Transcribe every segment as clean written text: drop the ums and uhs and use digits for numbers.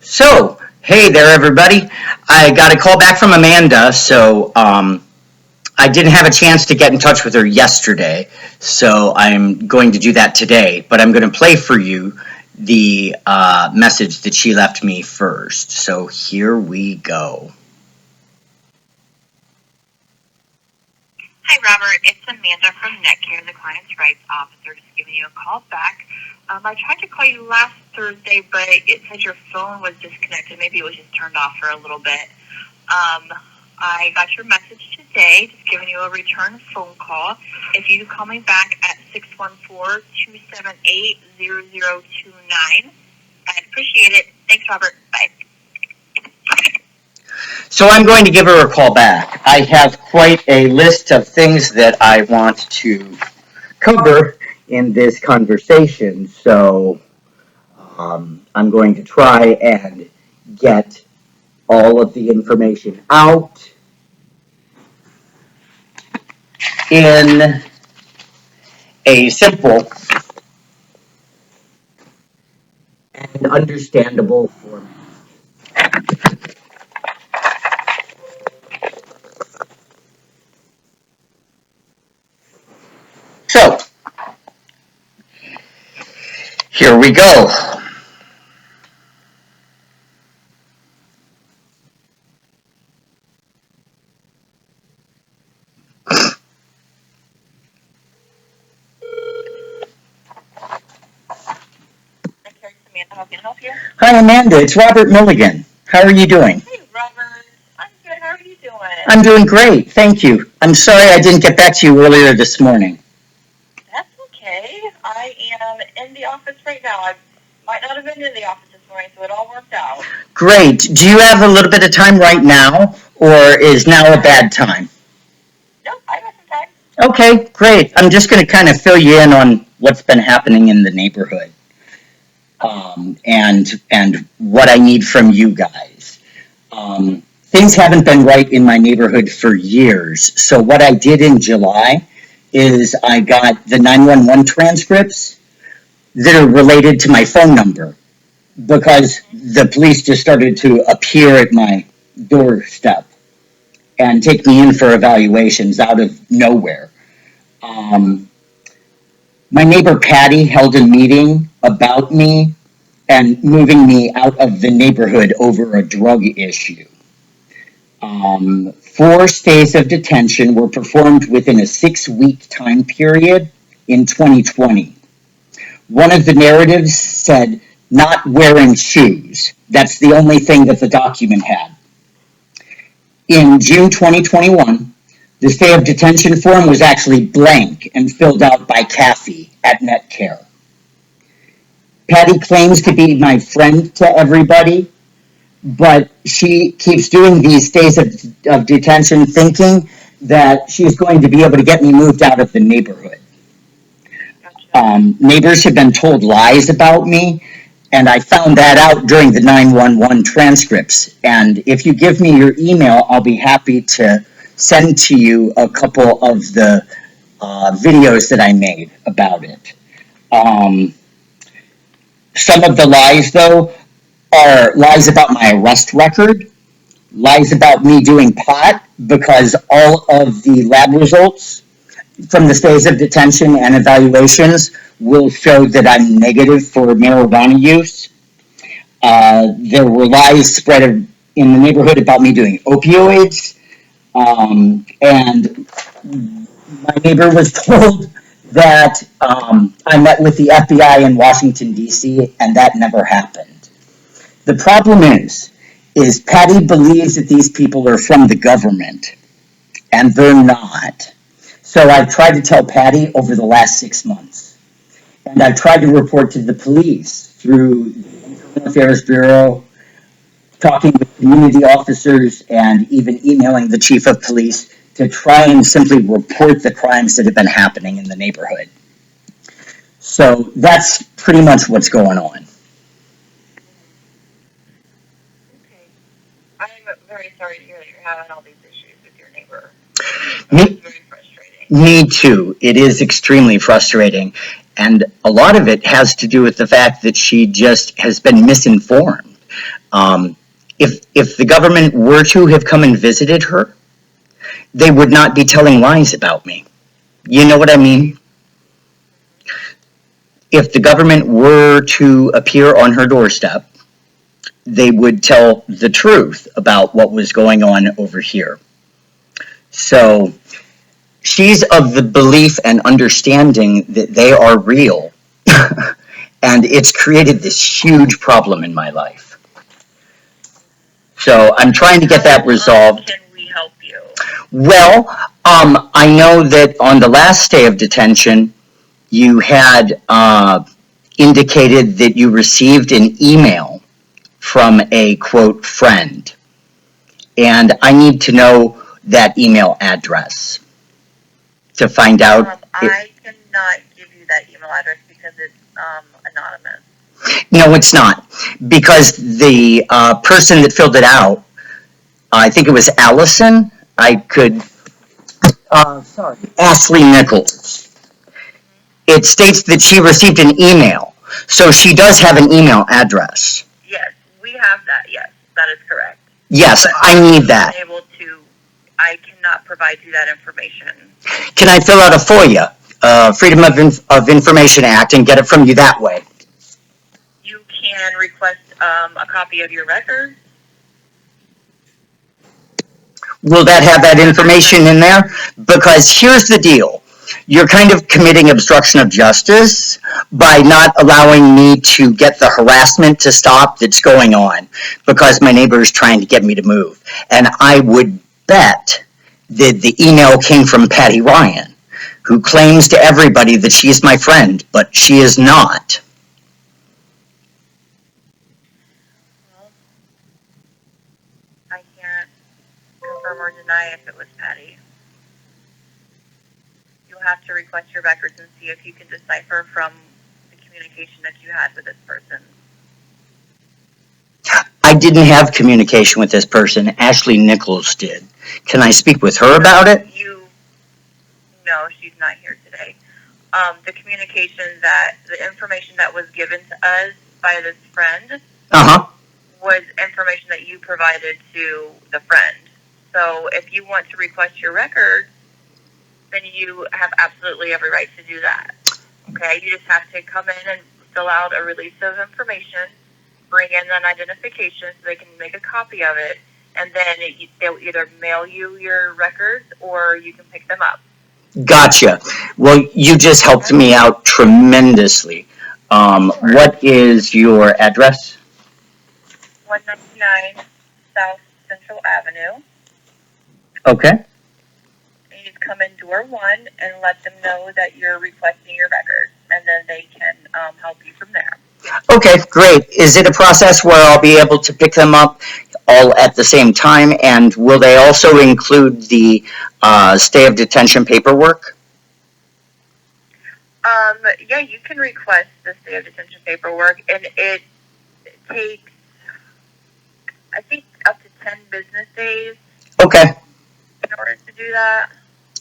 So, hey there, everybody. I got a call back from Amanda, so I didn't have a chance to get in touch with her yesterday, so I'm going to do that today. But I'm going to play for you the message that she left me first. So, here we go. Hi, Robert. It's Amanda from NetCare, the Client's Rights Officer, just giving you a call back. I tried to call you last Thursday, but it said your phone was disconnected. Maybe it was just turned off for a little bit. I got your message today, just giving you a return phone call. If you could call me back at 614-278-0029, I'd appreciate it. Thanks, Robert. Bye. So, I'm going to give her a call back. I have quite a list of things that I want to cover in this conversation, so I'm going to try and get all of the information out in a simple and understandable format. So, here we go. Amanda, how can I help you? Hi, Amanda. It's Robert Milligan. How are you doing? Hey, Robert. I'm good. How are you doing? I'm doing great. Thank you. I'm sorry I didn't get back to you earlier this morning. That's okay. I am in the office right now. I might not have been in the office this morning, so it all worked out. Great. Do you have a little bit of time right now, or is now a bad time? Nope, I got some time. Okay, great. I'm just going to kind of fill you in on what's been happening in the neighborhood, and what I need from you guys. Things haven't been right in my neighborhood for years. So what I did in July is I got the 911 transcripts that are related to my phone number because the police just started to appear at my doorstep and take me in for evaluations out of nowhere. My neighbor Patty held a meeting about me and moving me out of the neighborhood over a drug issue. 4 stays of detention were performed within a 6-week time period in 2020. One of the narratives said, not wearing shoes. That's the only thing that the document had. In June 2021, the stay of detention form was actually blank and filled out by Kathy at NetCare. Patty claims to be my friend to everybody, but she keeps doing these stays of detention thinking that she's going to be able to get me moved out of the neighborhood. Neighbors have been told lies about me, and I found that out during the 911 transcripts. And if you give me your email, I'll be happy to send to you a couple of the videos that I made about it. Some of the lies, though, are lies about my arrest record, lies about me doing pot, because all of the lab results from the stays of detention and evaluations will show that I'm negative for marijuana use. There were lies spread in the neighborhood about me doing opioids, and my neighbor was told that I met with the FBI in Washington, D.C., and that never happened. The problem is Patty believes that these people are from the government, and they're not. So I've tried to tell Patty over the last 6 months. And I've tried to report to the police through the Internal Affairs Bureau, talking with community officers, and even emailing the chief of police to try and simply report the crimes that have been happening in the neighborhood. So that's pretty much what's going on. Okay. I'm very sorry to hear that you're having all these issues with your neighbor. Me, Very frustrating. me too. It is extremely frustrating. And a lot of it has to do with the fact that she just has been misinformed. If the government were to have come and visited her, they would not be telling lies about me. You know what I mean? If the government were to appear on her doorstep, they would tell the truth about what was going on over here. So she's of the belief and understanding that they are real. And it's created this huge problem in my life. So I'm trying to get that resolved. Can we help you? Well, I know that on the last day of detention, you had indicated that you received an email from a, quote, friend. And I need to know that email address to find out. I cannot give you that email address because it's anonymous. No, it's not. Because the person that filled it out, I think it was Allison, Ashley Nichols. It states that she received an email. So she does have an email address. Yes, we have that. Yes, that is correct. Yes, But I need that. I cannot provide you that information. Can I fill out a FOIA, Freedom of Information Act, and get it from you that way? You can request a copy of your records. Will that have that information in there? Because here's the deal. You're kind of committing obstruction of justice by not allowing me to get the harassment to stop that's going on because my neighbor is trying to get me to move. And I would bet that the email came from Patty Ryan, who claims to everybody that she's my friend, but she is not. Well, I can't confirm or deny if it was Patty. You'll have to request your records and see if you can decipher from the communication that you had with this person. I didn't have communication with this person. Ashley Nichols did. Can I speak with her about it? No, she's not here today. The information that was given to us by this friend was information that you provided to the friend. So if you want to request your records, then you have absolutely every right to do that. Okay, you just have to come in and fill out a release of information, bring in an identification so they can make a copy of it, and then they'll either mail you your records or you can pick them up. Gotcha. Well, you just helped me out tremendously. What is your address? 199 South Central Avenue. Okay. And you just come in door 1 and let them know that you're requesting your records, and then they can help you from there. Okay, great. Is it a process where I'll be able to pick them up all at the same time? And will they also include the stay of detention paperwork? Yeah, you can request the stay of detention paperwork, and it takes, I think, up to 10 business days. Okay. In order to do that.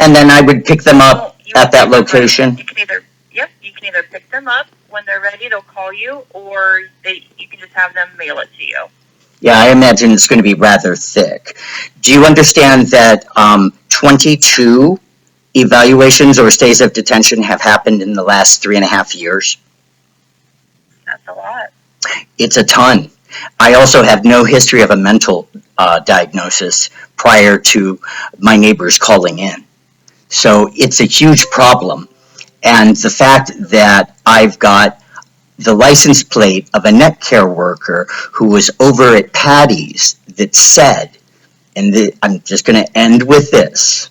And then I would pick them up at that location? You can either pick them up when they're ready, they'll call you, or you can just have them mail it to you. Yeah, I imagine it's going to be rather thick. Do you understand that 22 evaluations or stays of detention have happened in the last 3.5 years? That's a lot. It's a ton. I also have no history of a mental diagnosis prior to my neighbors calling in. So it's a huge problem. And the fact that I've got the license plate of a net care worker who was over at Patty's that said, and I'm just going to end with this.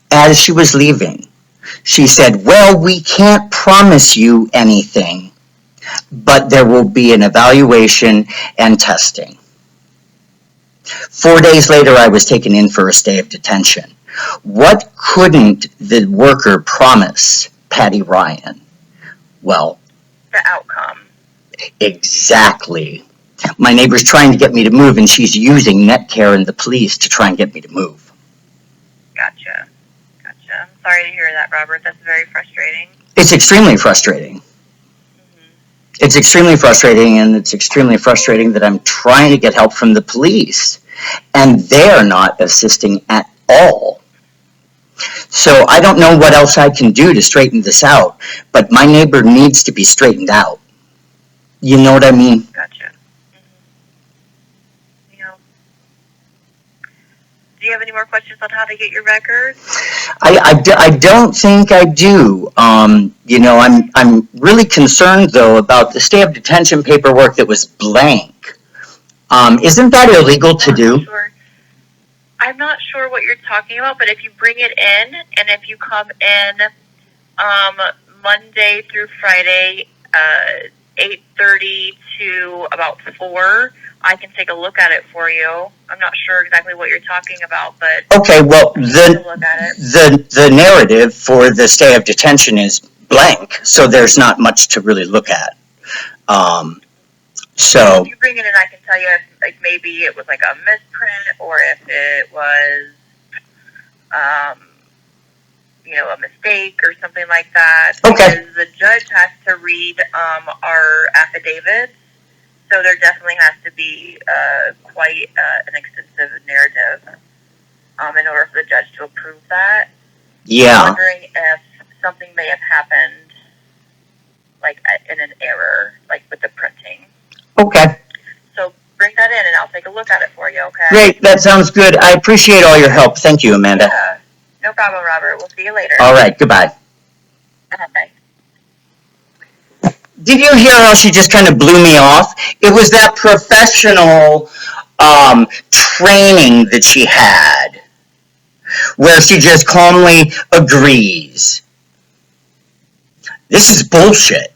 As she was leaving, she said, well, we can't promise you anything, but there will be an evaluation and testing. 4 days later, I was taken in for a stay of detention. What couldn't the worker promise Patty Ryan? Well, the outcome. Exactly. My neighbor's trying to get me to move, and she's using Netcare and the police to try and get me to move. Gotcha. I'm sorry to hear that, Robert. That's very frustrating. It's extremely frustrating. It's extremely frustrating, and it's extremely frustrating that I'm trying to get help from the police, and they're not assisting at all. So I don't know what else I can do to straighten this out, but my neighbor needs to be straightened out. You know what I mean? Gotcha. Yeah. Do you have any more questions on how to get your records? I don't think I do. I'm really concerned, though, about the stay of detention paperwork that was blank. Isn't that illegal to do? Sure. I'm not sure what you're talking about, but if you bring it in, and if you come in Monday through Friday, 8:30 to about 4, I can take a look at it for you. I'm not sure exactly what you're talking about, but okay. Well, the narrative for the stay of detention is blank, so there's not much to really look at. So if you bring it in, I can tell you if, like, maybe it was like a misprint, or if it was a mistake or something like that. Okay. Because the judge has to read our affidavits, so there definitely has to be quite an extensive narrative in order for the judge to approve that. Yeah. I'm wondering if something may have happened, like in an error, like with the printing. Okay. So bring that in, and I'll take a look at it for you. Okay. Great. That sounds good. I appreciate all your help. Thank you, Amanda. Yeah. No problem, Robert. We'll see you later. All right. Goodbye. Bye. Did you hear how she just kind of blew me off? It was that professional training that she had, where she just calmly agrees. This is bullshit.